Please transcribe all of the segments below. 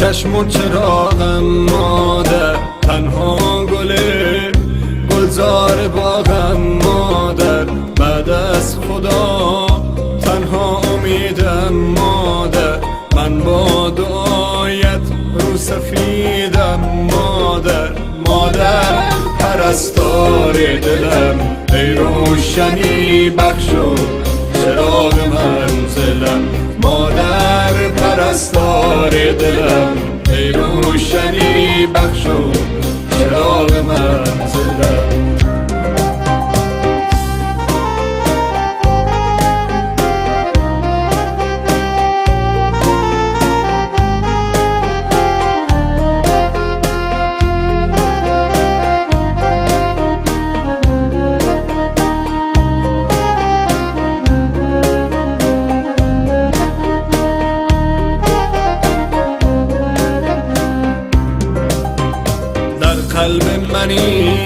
چشم و چراغم مادر، تنها گلزار باغم مادر، بعد از خدا تنها امیدم مادر، من با دعایت رو سفیدم مادر. مادر پرستار دلم، ای روشنی بخشو چراغ منزلم. مادر پرستار دلم، ای روشنی بخشو چراغ منزلم. قلب منی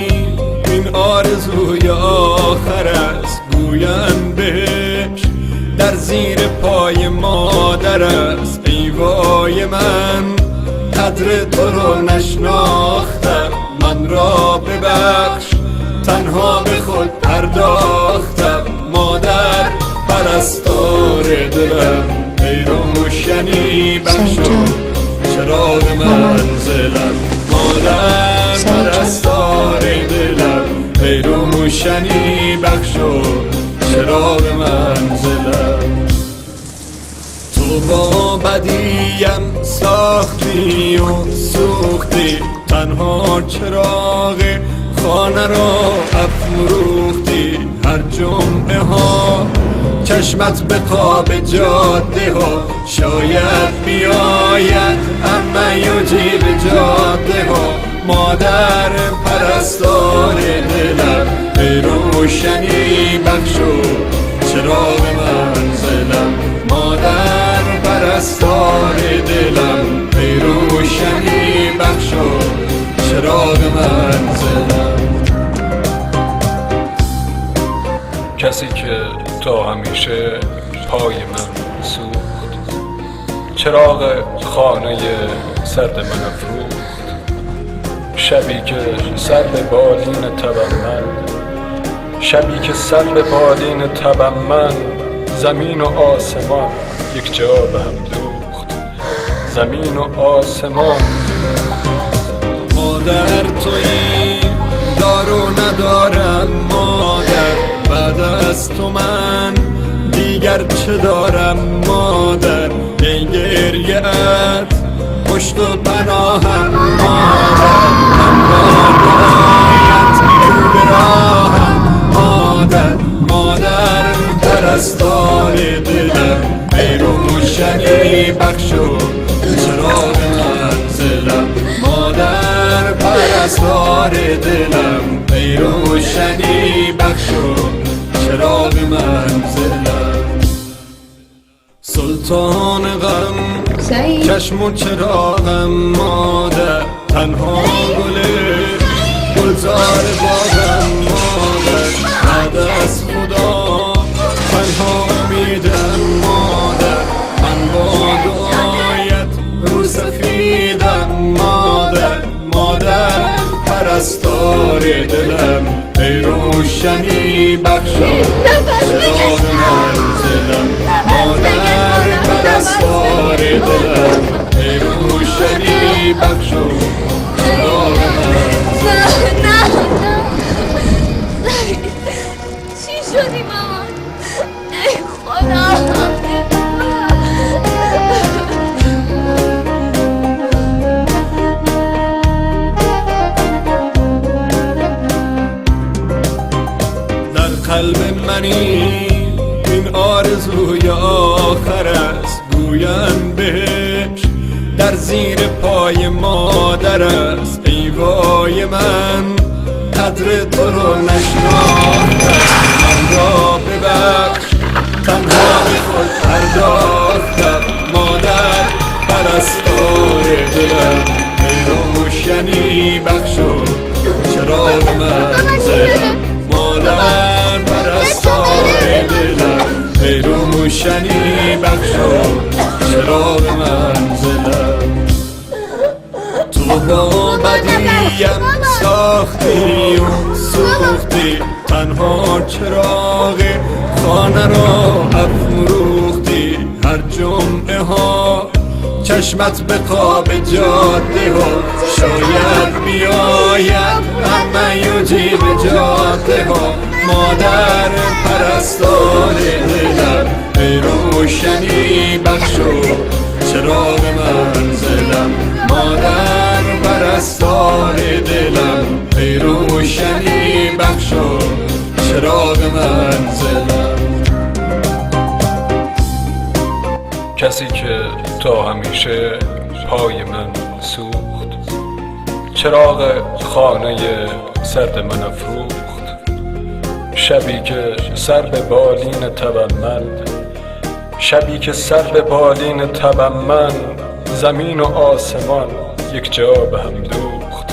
این آرزوی آخر است، گویم بهش در زیر پای مادر است. ای وای من قدر تو رو نشناختم، من را ببخش تنها به خود پرداختم. مادر پرستار دلم، ای روشنی بخشو چراغ منزلم. مادر پرستار دلم، ای روشنی بخشو چراغ منزلم. تو با بدیم ساختی و سوختی، تنها چراغ خانه را افروختی. هر جمعه ها چشمت به خواب جاده ها، شاید بیاید اما یجیب جاده ها. مادر پرستار دلم، ای روشنی بخشو چراغ منزلم. مادر پرستار دلم، ای روشنی بخشو چراغ منزلم. کسی که تا همیشه پای من سوخت، چراغ خانه سرد من افروخت. شبی که سر به بالین تبم من، شبی که سر به بالین تبم من، زمین و آسمان یک جا به هم دوخت، زمین و آسمان. مادر تویی دارو ندارم مادر، بعد از تو من دیگر چه دارم مادر. ای گریه‌ات پشت و پناهم مادر، من با دعایت رو به راهم مادر. مادر پرستار دلم، ای روشنی بخشو چراغ منزلم. مادر پرستار دلم، ای روشنی بخشو چراغ منزلم. سلطان غم چشم و چراغم مادر، تنها گلزار باغم مادر، بعد از خدا تنها امیدم مادر. من با دعایت رو سفیدم مادر. مادر پرستار دلم، ای روشنی بخشو چراغ منزلم. مادر پرستار دلم، ای روشنی بخشو چراغ منزلم. چی شدی مامان؟ ای خدا. قلب منی این آرزوی آخر است، گویم بهش در زیر پای مادر است. ای وای من قدر تو رو نشناختم، من را ببخش تنها به خود پرداختم. مادر پرستار دلم، ای روشنی بخشو چراغ منزلم. مادر پرستار دلم، ای روشنی بخشو چراغ منزلم. با بدیم ساختی و سوختی، تنها چراغ خانه را افروختی. هر جمعه ها چشمت به خواب جاده ها، شاید بیاید همه و جیب جاده ها. مادر پرستار دلم ای روشنی بخشو چراغ منزلم. مادر پرستار دلم ای روشنی بخشو چراغ منزلم. کسی که تا همیشه پای من سوخت، چراغ خانه سرد من افروخت. شبی که سر به بالین تبم من، شبی که سر به بالین تبم من، زمین و آسمان یک جا به هم دوخت.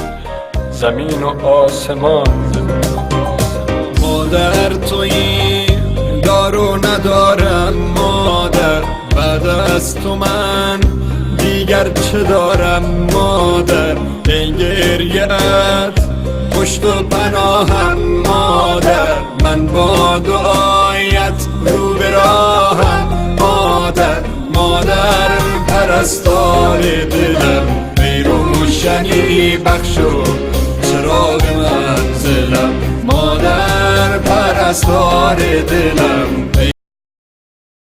زمین و آسمان. مادر تویی دارو ندارم مادر، بعد از تو من دیگر چه دارم مادر. ای گریه‌ات پشت و پناهم مادر، من با دعایت رو به راهم مادر. مادر پرستار دلم ای روشنی بخشو چراغ منزلم. مادر پرستار دلم